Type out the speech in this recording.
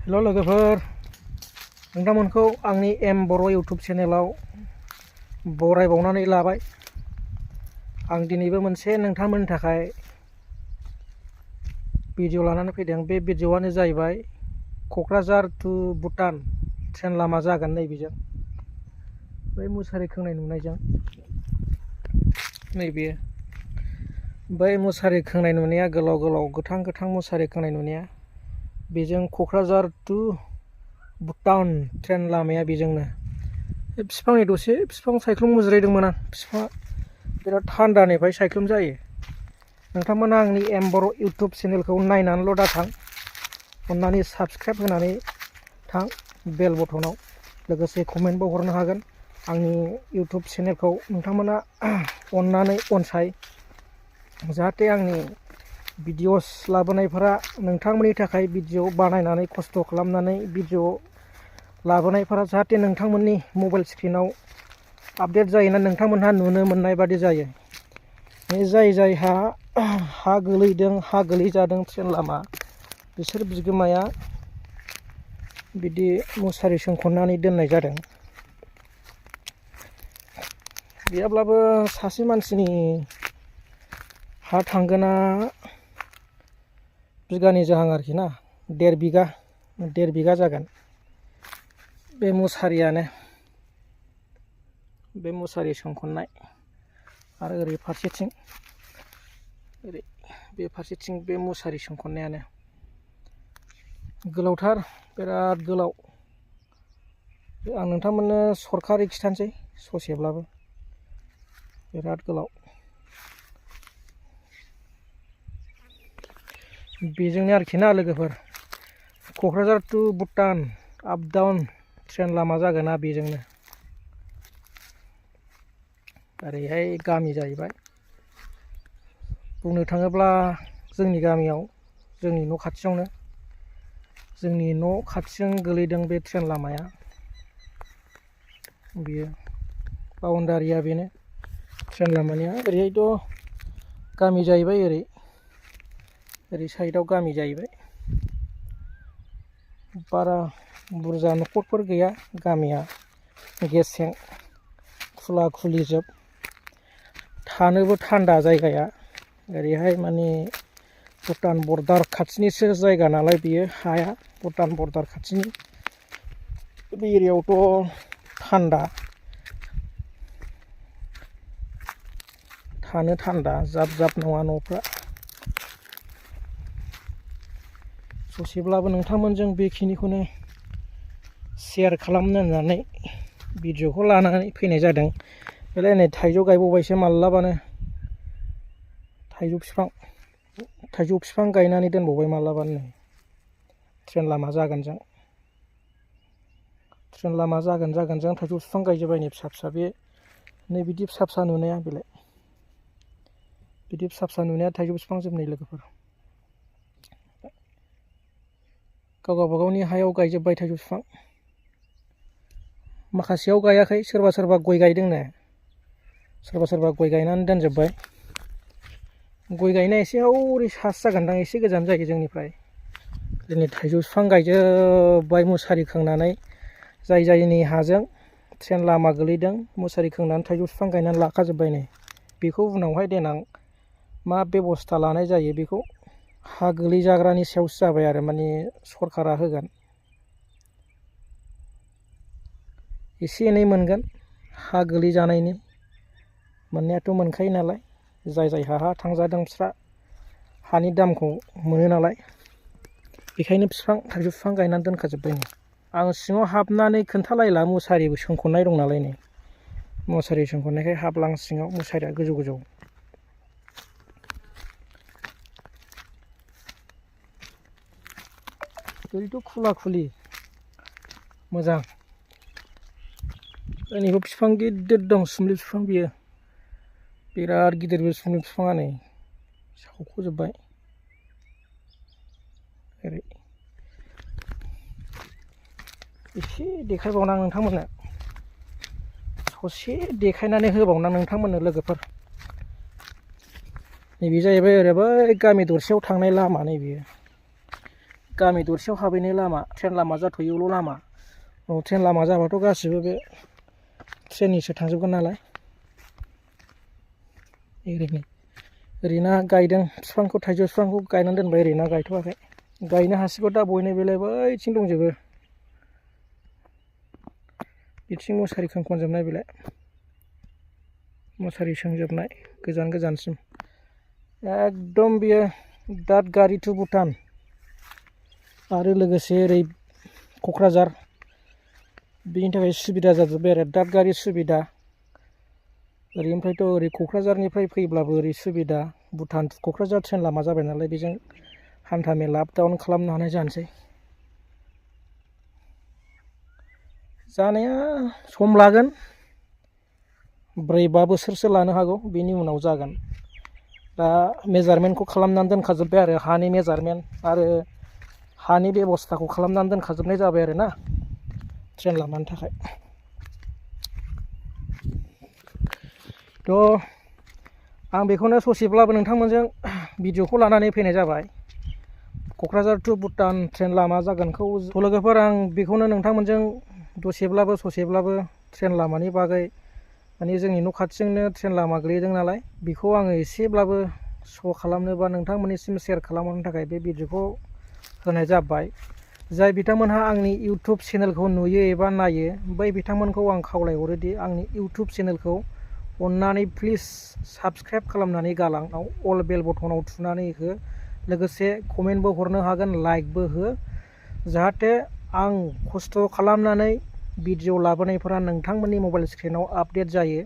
हेल' लोगोफोर, नोंथांमोनखौ आंनि एम बर' इउटुब चेनेलाव बरायबावनानै लाबाय। आं दिनैबो मोनसे नोंथांमोननि थाखाय भिडिअ लानानै फैदों। बे भिडिअआनो जाहैबाय क'क्राझार टु भुटान ट्रेन लामा जागोन नैबेजों, बै मुसारि खोंनाय नुनायजों। नैबे बै मुसारि खोंनाय नुनाया, गोलाव गोलाव गोथां गोथां मुसारि खोंनाय नुनाया, बेजों क'क्राझार टु भुटान ट्रेन लामाया बेजोंनो। बिफांनि दसे बिफां सायख्लुम मुज्रायदोंमोन आं। बिफाङा बिराद थान्दानिफ्राय सायख्लुम जायो। नोंथांमोना आंनि एम बर' इउटुब चेनेलखौ नायनानैल' दाथां, अन्नानै साबस्क्राइब होनानै थां बेल बटनाव। लोगोसे कमेन्टबो हरनो हागोन। आंनि इउटुब चेनेलखौ नोंथांमोना अन्नानै अनसाय, जाहाथे आंनि भिडिअस लाबोनायफोरा नोंथांमोननि थाखाय भिडिअ बानायनानै खस्थ' खालामनानै भिडिअ लाबोनायफोरा जाहाथे नोंथांमोननि मबाइल स्क्रिनाव आपडेट जायोना, नोंथांमोनहा नुनो मोननाय बादि जायो। जाय जायहा हा गोलैदों, हा गोलैजादों ट्रेन लामा, बिसोर बिगोमाया बिदि मुसारि सोंखननानै दोननाय जादों। गैयाब्लाबो सासे मानसिनि हा थांगोना बिगानै जाहां आरोखि ना, देर बिगा जागोन बे मुसारियानो, बे मुसारि सोंखननाय। आरो ओरै फारसेथिं, ओरै बे फारसेथिं बे मुसारि सोंखननायानो गोलावथार, बिराद गोलाव। आं नोंथांमोननो सरखारि खिथानोसै ससेब्लाबो, बिराद गोलाव। बेजोंनो आरोखि ना लोगोफोर, क'क्राझार टु भुटान आप डाउन ट्रेन लामा जागोन ना बेजोंनो। ओरैहाय गामि जाहैबाय। बुंनो थाङोब्ला जोंनि गामियाव, जोंनि न' खाथियावनो, जोंनि न' खाथिजों गोलैदों बे ट्रेन लामाया। बियो बाउन्डारिया बेनो ट्रेन लामानिया। ओरैहायथ' गामि जाहैबाय, ओरै साइडआव गामि जाहैबाय। बारा बुरजा न'खरफोर गैया, गामिया गेसें खुला खुलिजोब, थानोबो थान्दा जायगाया। ओरैहाय माने भुटान बर्डार खाथिनिसो जायगा नालाय बेयो, हाया भुटान बर्डार खाथिनि। बे एरियायावथ' थान्दा, थानो थान्दा, जाब जाब नङा न'फ्रा। ससेब्लाबो नोंथांमोनजों बेखिनिखौनो शेयार खालामनो होननानै भिडिअखौ लानानै फैनाय जादों। बेलाय नै थाइजौ गायबावबायसो माब्लाबानो, थाइजौ बिफां गायनानै दोनबावबाय माब्लाबानो। नै ट्रेन लामा जागोनजों, ट्रेन लामा जागोनजों थाइजौ बिफां गायजोब्बाय नै फिसा फिसा। बे नै बिदि फिसा फिसा नुनाया, बेलाय बिदि फिसा फिसा नुनाया थाइजौ बिफां जोबनाय लोगोफोर। गाव गावबागावनि हायाव गायजोब्बाय थाइजौ बिफां। माखासेयाव गायाखै, सोरबा सोरबा गय गायदोंनो, सोरबा सोरबा गय गायनानै दोनजोब्बाय। गय गायनाया एसे हौरै सासो जागोनदां, एसे गोजान जायो जोंनिफ्राय। दिनै थाइजौ बिफां गायजोब्बाय मुसारि खोंनानै। जाय जायनि हाजों ट्रेन लामा गोलैदों, मुसारि खोंनानै थाइजौ बिफां गायनानै लाखाजोब्बाय। नै बेखौ उनावहाय देनां मा बेब'स्था लानाय जायो, बेखौ हा गोलैजाग्रानि सायावसो जाबाय आरो, माने सरकारा होगोन। एसे एनै मोनगोन हा गोलैजानायनि, मोननायाथ' मोनखायो नालाय। जाय जायहा हा थांजादों बिस्रा हानि दामखौ मोनो नालाय। बेखायनो थाइजौ बिफां गायनानै दोनखाजोब्बाय। नै आं सिङाव हाबनानै खोन्थालायला, मुसारिबो सोंखननाय दं नालाय। नै मुसारि सोंखननायखाय हाबलां सिङाव, मुसारिया गोजौ गोजौ। ओरैथ' खुला खुलि मोजां। नैबो बिफां गिदिर दं, सुमलि बिफां। बियो बिराद गिदिर, बे सुमलि बिफाङा नै सावख'जोब्बाय। ओरै एसे देखायबावना नोंथांमोननो, ससे देखायनानै होबावना नोंथांमोननो लोगोफोर। नैबे जाहैबाय ओरै बै गामि दरसेयाव थांनाय लामा। नै बेयो गामि दरसेयाव हाबहैनो लामा ट्रेन लामा जाथ'यैल' लामा ट्रेन लामा जाबाथ' गासिबो बे ट्रेननिसो थांजोबगोन नालाय ओरैनो गायदों बिफांखौ थाइजौ बिफांखौ गायनानै दोनबाय ओरैनो गायथ'वाखै गायनो हासिगौ दा बयनो बेलाय बैथिं दंजोबो बिथिं मुसारि खोंखनजोबनाय बेलाय मुसारि सोंजोबनाय गोजान गोजानसिम एकदम बियो दादगारि टु भुटान आरो लोगोसे ओरै क'क्राझार बिनि थाखाय सुबिदा जाजोब्बाय आरो दादगारि सुबिदा ओरैनिफ्रायथ' ओरै क'क्राझारनिफ्राय फैब्लाबो ओरै सुबिदा भुटान क'क्राझार ट्रेन लामा जाबाय नालाय बेजों हान्था मेला आप डाउन खालामनो हानाय जानोसै जानाया सम लागोन 4-5 बोसोरसो लानो हागौ बेनि उनाव जागोन दा मेजारमेन्टखौ खालामनानै दोनखाजोब्बाय आरो हानि मेजारमेन्ट आरो हानि बेबस्थाखौ खालामनानै दोनखाजोबनाय जाबाय आरो ना ट्रेन लामानि थाखाय थ' आं बेखौनो ससेब्लाबो नोंथांमोनजों भिडिअखौ लानानै फैनाय जाबाय क'क्राझार टु भुटान ट्रेन लामा जागोनखौ लोगोफोर आं बेखौनो नोंथांमोनजों दसेब्लाबो ससेब्लाबो ट्रेन लामानि बागै माने जोंनि न' खाथिजोंनो ट्रेन लामा गोलैदों नालाय बेखौ आङो एसेब्लाबो श' खालामनो बा नोंथांमोननिसिम शेयार खालामनो थाखाय बे भिडिअखौ होनाय जाबाय जाय बिथांमोनहा आंनि इउटुब चेनेलखौ नुयो एबा नायो बै बिथांमोनखौ आं खावलायहरोदि आंनि इउटुब चेनेलखौ अन्नानै प्लिज साबस्क्राइब खालामनानै गालां अल बेल बटनाव थुनानै हो लोगोसे कमेन्टबो हरनो हागोन लाइकबो हो जाहाथे आं खस्थ' खालामनानै भिडिअ लाबोनायफोरा नोंथांमोननि मबाइल स्क्रिनाव आपडेट जायो